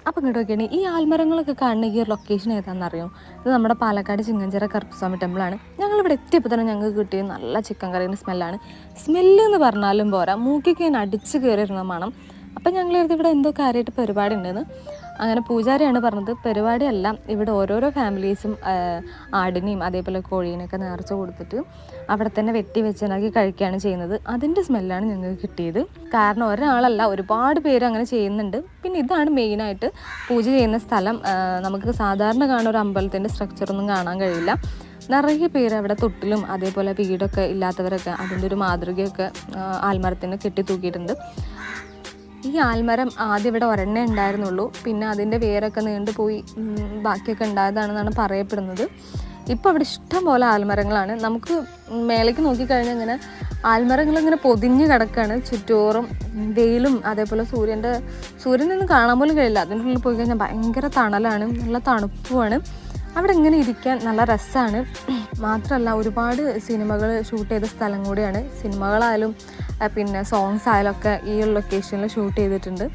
അപ്പം ഇങ്ങോട്ട് നോക്കിയാണ് ഈ ആൽമരങ്ങളൊക്കെ കാണുന്ന ഈ ഒരു ലൊക്കേഷൻ ഏതാണെന്നറിയോ? ഇത് നമ്മുടെ പാലക്കാട് ചിങ്ങഞ്ചിറ കറുപ്പസ്വാമി ടെമ്പിളാണ്. ഞങ്ങളിവിടെ എത്തിയപ്പോൾ തന്നെ ഞങ്ങൾക്ക് കിട്ടിയ നല്ല ചിക്കൻ കറീൻ്റെ സ്മെല്ലാണ്. സ്മെല്ല് എന്ന് പറഞ്ഞാലും പോരാ, മൂക്കിക്ക് ഇങ്ങനെ അടിച്ച് കയറിയിരുന്ന മണം. അപ്പം ഞങ്ങൾ ഇവിടെ എന്തോ കാര്യമായിട്ട് പരിപാടി ഉണ്ടെന്ന്. അങ്ങനെ പൂജാരിയാണ് പറഞ്ഞത് പരിപാടിയല്ല, ഇവിടെ ഓരോരോ ഫാമിലീസും ആടിനെയും അതേപോലെ കോഴീനെയൊക്കെ നേർച്ച കൊടുത്തിട്ട് അവിടെ തന്നെ വെട്ടി വെച്ചുണ്ടാക്കി കഴിക്കുകയാണ് ചെയ്യുന്നത്. അതിൻ്റെ സ്മെല്ലാണ് ഞങ്ങൾക്ക് കിട്ടിയത്. കാരണം ഒരാളല്ല, ഒരുപാട് പേര് അങ്ങനെ ചെയ്യുന്നുണ്ട്. പിന്നെ ഇതാണ് മെയിനായിട്ട് പൂജ ചെയ്യുന്ന സ്ഥലം. നമുക്ക് സാധാരണ കാണുന്ന ഒരു അമ്പലത്തിൻ്റെ സ്ട്രക്ചറൊന്നും കാണാൻ കഴിയില്ല. നിറയെ പേര് അവിടെ തൊട്ടിലും അതേപോലെ വീടൊക്കെ ഇല്ലാത്തവരൊക്കെ അതിൻ്റെ ഒരു മാതൃകയൊക്കെ ആൽമരത്തിന് കെട്ടി തൂക്കിയിട്ടുണ്ട്. ഈ ആൽമരം ആദ്യം ഇവിടെ ഒരെണ്ണേ ഉണ്ടായിരുന്നുള്ളൂ, പിന്നെ അതിൻ്റെ വേരൊക്കെ നീണ്ടു പോയി ബാക്കിയൊക്കെ ഉണ്ടായതാണെന്നാണ് പറയപ്പെടുന്നത്. ഇപ്പോൾ അവിടെ ഇഷ്ടം പോലെ ആൽമരങ്ങളാണ്. നമുക്ക് മേലേക്ക് നോക്കിക്കഴിഞ്ഞാൽ ഇങ്ങനെ ആൽമരങ്ങളിങ്ങനെ പൊതിഞ്ഞ് കിടക്കുകയാണ് ചുറ്റോറും. വെയിലും അതേപോലെ സൂര്യനൊന്നും കാണാൻ പോലും കഴിയില്ല. അതിൻ്റെ ഉള്ളിൽ പോയി കഴിഞ്ഞാൽ ഭയങ്കര തണലാണ്, നല്ല തണുപ്പുമാണ്. അവിടെ ഇങ്ങനെ ഇരിക്കാൻ നല്ല രസമാണ്. മാത്രമല്ല ഒരുപാട് സിനിമകൾ ഷൂട്ട് ചെയ്ത സ്ഥലം കൂടിയാണ്. സിനിമകളായാലും പിന്നെ സോങ്സ് ആയാലും ഒക്കെ ഈ ഒരു ലൊക്കേഷനിൽ ഷൂട്ട് ചെയ്തിട്ടുണ്ട്.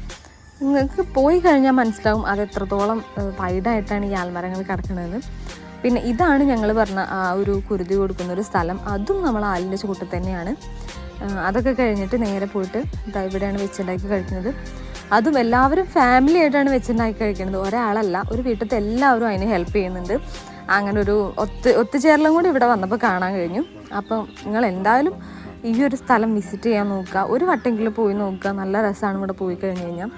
നിങ്ങൾക്ക് പോയി കഴിഞ്ഞാൽ മനസ്സിലാവും അത് എത്രത്തോളം വൈഡായിട്ടാണ് ഈ ആൽമരങ്ങൾ കിടക്കുന്നതെന്ന്. പിന്നെ ഇതാണ് ഞങ്ങൾ പറഞ്ഞ ആ ഒരു കുരുതി കൊടുക്കുന്നൊരു സ്ഥലം. അതും നമ്മൾ ആലിൻ്റെ ചൂട്ടിൽ തന്നെയാണ്. അതൊക്കെ കഴിഞ്ഞിട്ട് നേരെ പോയിട്ട് ഇതാ ഇവിടെയാണ് വെച്ചുണ്ടാക്കി കഴിക്കുന്നത്. അതും എല്ലാവരും ഫാമിലി ആയിട്ടാണ് വെച്ചുണ്ടാക്കി കഴിക്കുന്നത്, ഒരാളല്ല. ഒരു വീട്ടിലത്തെ എല്ലാവരും അതിന് ഹെൽപ്പ് ചെയ്യുന്നുണ്ട്. അങ്ങനെ ഒരു ഒത്തുചേരലും കൂടി ഇവിടെ വന്നപ്പോൾ കാണാൻ കഴിഞ്ഞു. അപ്പം നിങ്ങൾ എന്തായാലും ഈ ഒരു സ്ഥലം വിസിറ്റ് ചെയ്യാൻ നോക്കുക, ഒരു വട്ടെങ്കിലും പോയി നോക്കുക. നല്ല രസമാണ് ഇവിടെ പോയി കഴിഞ്ഞ് കഴിഞ്ഞാൽ.